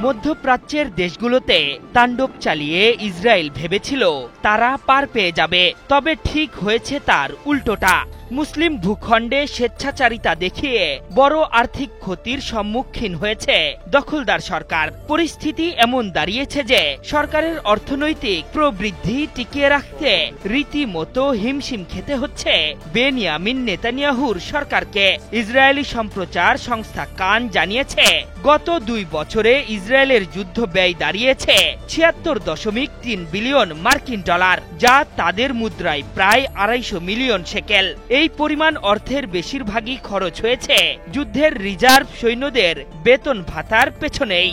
মধ্যপ্রাচ্যের দেশগুলোতে তাণ্ডব চালিয়ে ইসরায়েল ভেবেছিল তারা পার পেয়ে যাবে, তবে ঠিক হয়েছে তার উল্টোটা। মুসলিম ভূখণ্ডে স্বেচ্ছাচারিতা দেখিয়ে বড় আর্থিক ক্ষতির সম্মুখীন হয়েছে দখলদার সরকার। পরিস্থিতি এমন দাঁড়িয়েছে যে সরকারের অর্থনৈতিক প্রবৃদ্ধি টিকিয়ে রাখতে রীতিমতো হিমশিম খেতে হচ্ছে বেনিয়ামিন নেতানিয়াহুর সরকারকে। ইসরায়েলি সম্প্রচার সংস্থা কান জানিয়েছে, গত 2 বছরে ইসরায়েলের যুদ্ধ ব্যয় দাঁড়িয়েছে 76.3 বিলিয়ন মার্কিন ডলার, যা তাদের মুদ্রায় প্রায় 250 মিলিয়ন শেকেল। এই পরিমাণ অর্থের বেশিরভাগই খরচ হয়েছে যুদ্ধের রিজার্ভ সৈন্যদের বেতন ভাতার পেছনেই।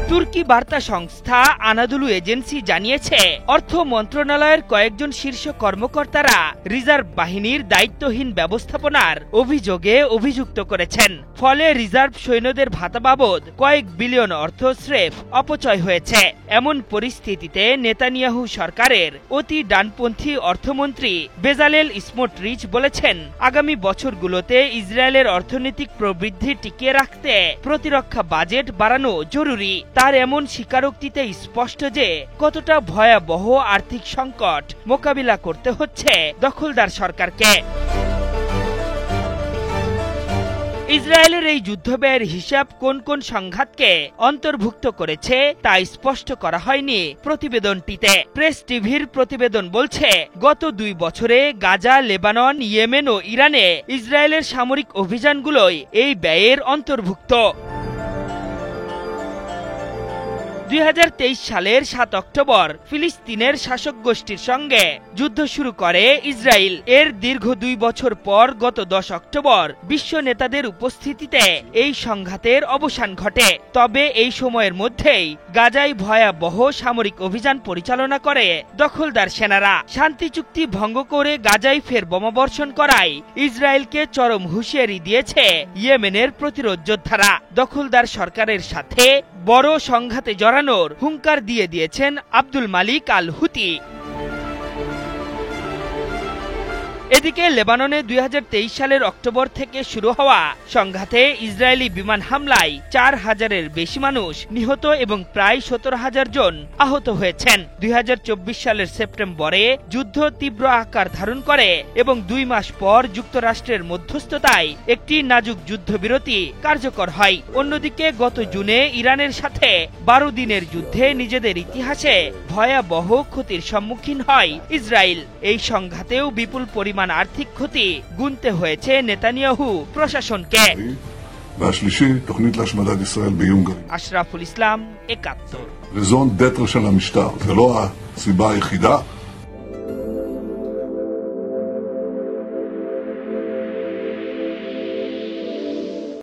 তুর্কি বার্তা সংস্থা আনাদুলু এজেন্সি জানিয়েছে, অর্থ মন্ত্রণালয়ের কয়েকজন শীর্ষ কর্মকর্তারা রিজার্ভ বাহিনীর দায়িত্বহীন ব্যবস্থাপনার অভিযোগে অভিযুক্ত করেছেন। ফলে রিজার্ভ সৈন্যদের ভাতা বাবদ কয়েক বিলিয়ন অর্থ স্রেফ অপচয় হয়েছে। এমন পরিস্থিতিতে নেতানিয়াহু সরকারের অতি ডানপন্থী অর্থমন্ত্রী বেজালেল স্মোট্রিচ বলেছেন, আগামী বছরগুলোতে ইসরায়েলের অর্থনৈতিক প্রবৃদ্ধি টিকিয়ে রাখতে প্রতিরক্ষা বাজেট বাড়ানো জরুরি। তার এমন স্বীকারোক্তিতে স্পষ্ট যে কতটা ভয়াবহ আর্থিক সংকট মোকাবিলা করতে হচ্ছে দখলদার সরকারকে। ইসরায়েলের এই যুদ্ধব্যয়ের হিসাব কোন কোন সংঘাতকে অন্তর্ভুক্ত করেছে তা স্পষ্ট করা হয়নি প্রতিবেদনটিতে। প্রেস টিভির প্রতিবেদন বলছে, গত 2 বছরে গাজা, লেবানন, ইয়েমেন ও ইরানে ইসরায়েলের সামরিক অভিযানগুলোই এই ব্যয়ের অন্তর্ভুক্ত। 2023 সালের 7 অক্টোবর ফিলিস্তিনের শাসক গোষ্ঠীর সঙ্গে যুদ্ধ শুরু করে ইসরায়েল। এর দীর্ঘ 2 বছর পর গত 10 অক্টোবর বিশ্ব নেতাদের উপস্থিতিতে এই সংঘাতের অবসান ঘটে। তবে এই সময়ের মধ্যেই গাজায় ভয়াবহ সামরিক অভিযান পরিচালনা করে দখলদার সেনারা। শান্তি চুক্তি ভঙ্গ করে গাজায় ফের বোমাবর্ষণ করায় ইসরায়েলকে চরম হুঁশিয়ারি দিয়েছে ইয়েমেনের প্রতিরোধ যোদ্ধারা। দখলদার সরকারের সাথে বড় সংঘাতে জড়ানোর হুঙ্কার দিয়ে দিয়েছেন আব্দুল মালিক আল হুতি। এদিকে লেবাননে 2023 সালের অক্টোবর থেকে শুরু হওয়া সংঘাতে ইসরায়েলি বিমান হামলায় 4000-এর বেশি মানুষ নিহত এবং প্রায় 17,000 জন আহত হয়েছেন। 2024 সালের সেপ্টেম্বরে যুদ্ধ তীব্র আকার ধারণ করে এবং 2 মাস পর যুক্তরাষ্ট্রের মধ্যস্থতায় একটি নাজুক যুদ্ধবিরতি কার্যকর হয়। অন্যদিকে গত জুনে ইরানের সাথে 12 দিনের যুদ্ধে নিজেদের ইতিহাসে ভয়াবহ ক্ষতির সম্মুখীন হয় ইসরায়েল। এই সংঘাতেও বিপুল পরিমাণ আর্থিক ক্ষতি গুনতে হয়েছে নেতানিয়াহু প্রশাসনকে। আশরাফুল ইসলাম, 71। রেজন d'être של המשטר, זה לא הסיבה היחידה.